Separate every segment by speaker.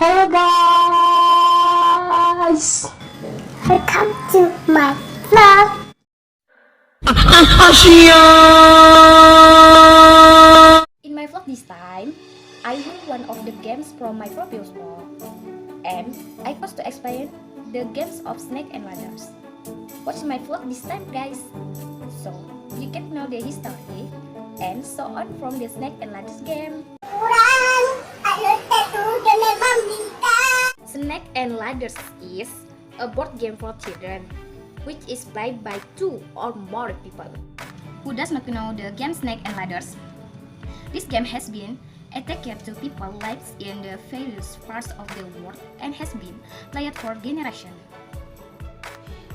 Speaker 1: Hello guys, welcome to my vlog.
Speaker 2: In my vlog this time, I use one of the games from my previous vlog, and I was to explain the games of Snake and Ladders. Watch my vlog this time, guys, so you can know the history and so on from the Snake and Ladders game. Snake and Ladders is a board game for children, which is played by 2 or more people. Who does not know the game Snake and Ladders? This game has been attached to people's lives in the various parts of the world and has been played for generations.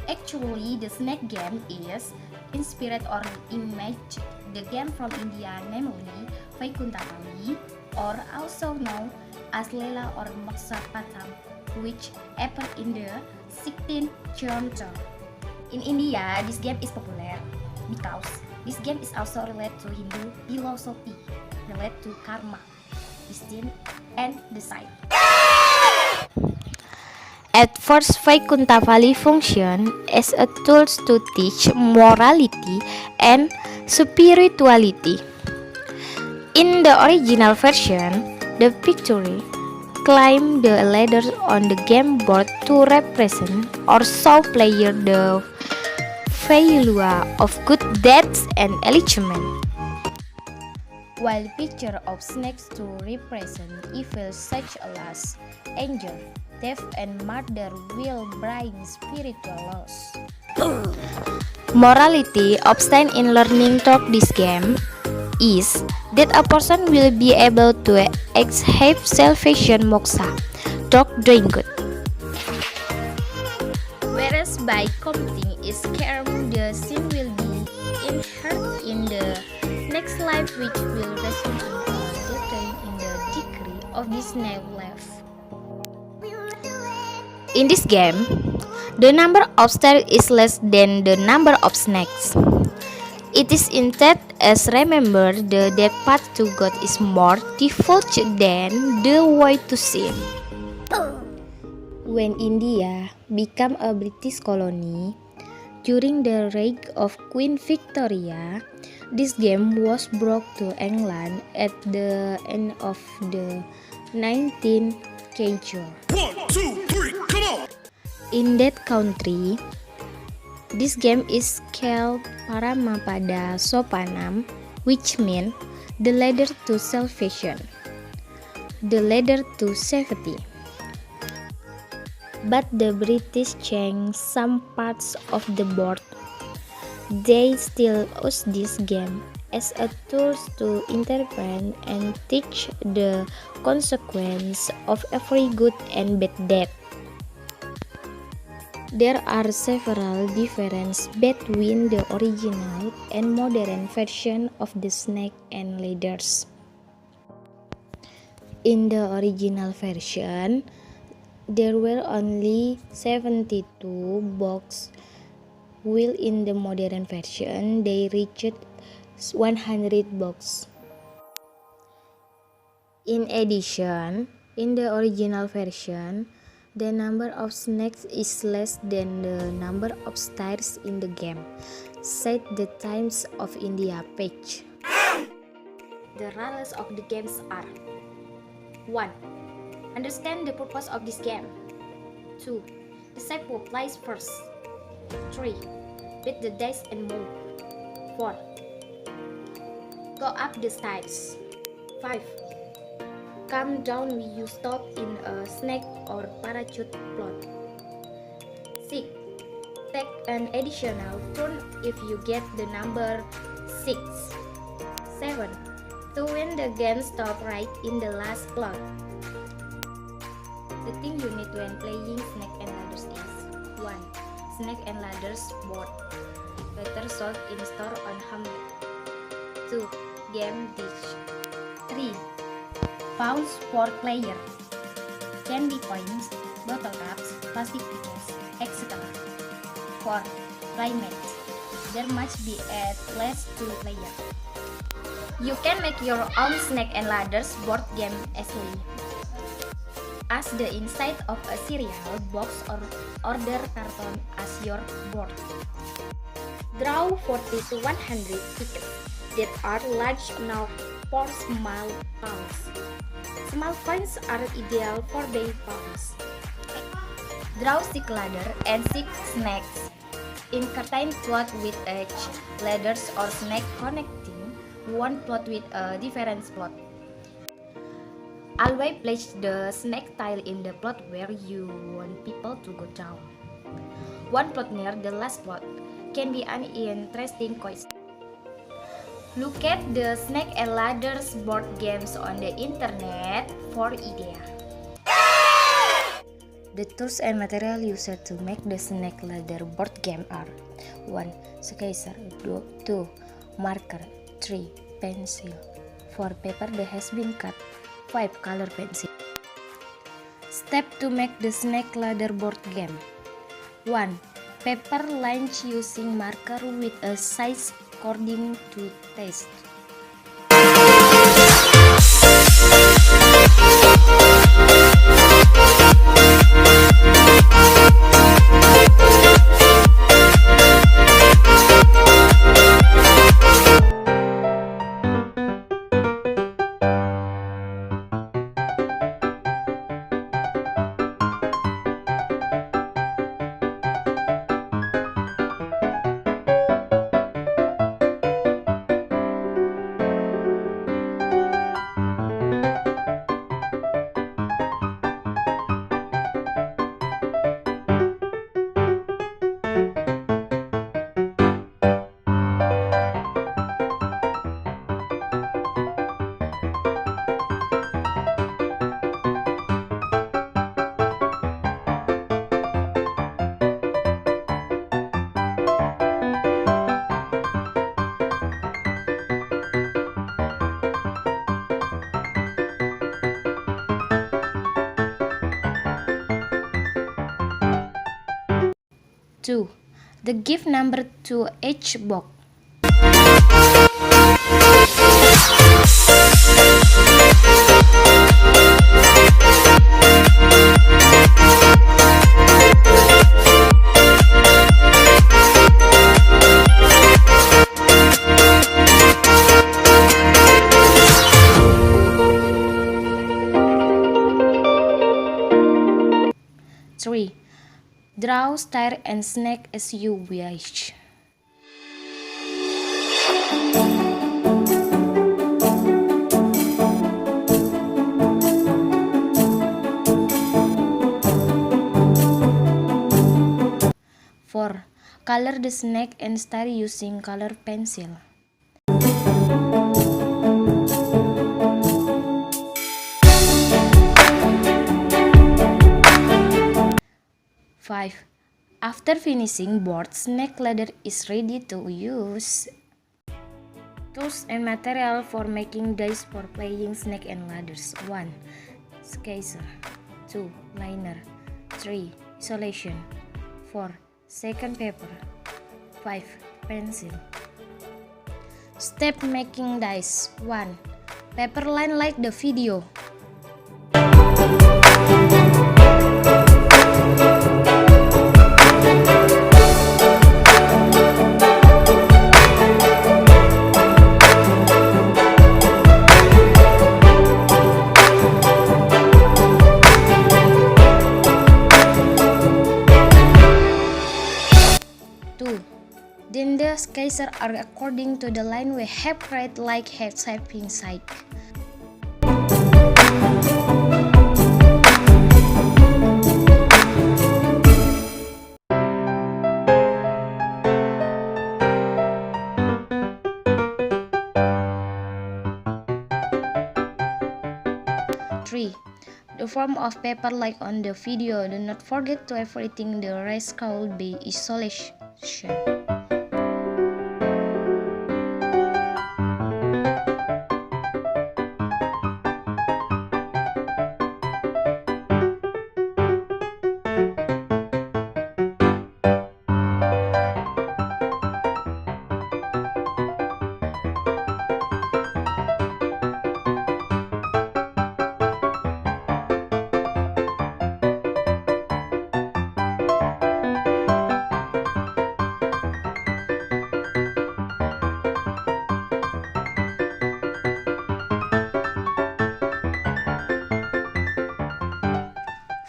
Speaker 2: Actually, the Snake game is inspired or imaged the game from India, namely Vaikuntapali, or also known as Lela or Moksa Patam, which appeared in the 16th century. In India, this game is popular because this game is also related to Hindu philosophy, related to karma, destiny, and design. At first, Vaikuntapali functioned as a tool to teach morality and spirituality. In the original version, the picture climbed the ladder on the game board to represent or show player the failure of good deeds and achievement, while picture of snakes to represent evil such as anger, theft, and murder will bring spiritual loss. Morality obtained in learning through this game is that a person will be able to achieve salvation moksha through doing good. Whereas by committing is crime, the sin will be inherent in the next life, which will result in decline in the degree of this new life. In this game, the number of stars is less than the number of snakes. It is instead as remember the that path to God is more difficult than the way to sin. When India became a British colony during the reign of Queen Victoria, this game was brought to England at the end of the 19th century.
Speaker 3: 1, 2, 3, come on!
Speaker 2: In that country, this game is called Paramapada Sopanam, which means the ladder to salvation, the ladder to safety. But the British changed some parts of the board. They still use this game as a tool to interpret and teach the consequence of every good and bad deed. There are several differences between the original and modern version of the Snake and Ladders. In the original version, there were only 72 boxes, while in the modern version, they reached 100 boxes. In addition, in the original version, the number of snakes is less than the number of stars in the game, said the Times of India page. The rules of the games are: 1. Understand the purpose of this game. 2. Decide who plays first. 3. Beat the dice and move. 4. Go up the stairs. 5. Come down when you stop in a snake or parachute plot. 6. Take an additional turn if you get the number 6. 7. To win the game, stop right in the last plot. The thing you need when playing Snake and Ladders is: 1. Snake and Ladders board, better sold in store on Hamlet. 2. Game dish. 3. Pounds for player, candy points, bottle caps, plastic tickets, etc. 4. Play match. There must be at least 2 players. You can make your own Snake and Ladders board game easily. as the inside of a cereal box or order carton as your board. Draw 40 to 100 tickets that are large enough for small pawns. Small coins are ideal for big pawns. Draw 6 ladder and 6 snakes in curtain plot with edge, ladders or snake connecting one plot with a different plot. Always place the snake tile in the plot where you want people to go down. One plot near the last plot can be an interesting choice. Look at the snake and ladders board games on the internet for ideas. The tools and material used to make the snake ladder board game are 1. Scissors, 2. Marker, 3. Pencil, 4. Paper that has been cut, 5. Color pencil. Step to make the snake ladder board game. 1. Paper lines using marker with a size according to taste. Two. The gift number to each box. Three. Draw star and snake as you wish. Four. Color the snake and star using color pencil. 5. After finishing board, snake ladder is ready to use. Tools and material for making dice for playing snake and ladders. 1. Scissors, 2. Liner, 3. Isolation, 4. Second paper, 5. Pencil. Step making dice. 1. Paper line like the video. 2. Then the scissors are according to the line we have created like have shaping side. The form of paper like on the video. Do not forget to everything the rest called by isolation. 4.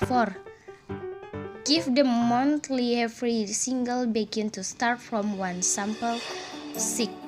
Speaker 2: 4. Give the monthly every single begin to start from one sample. 6.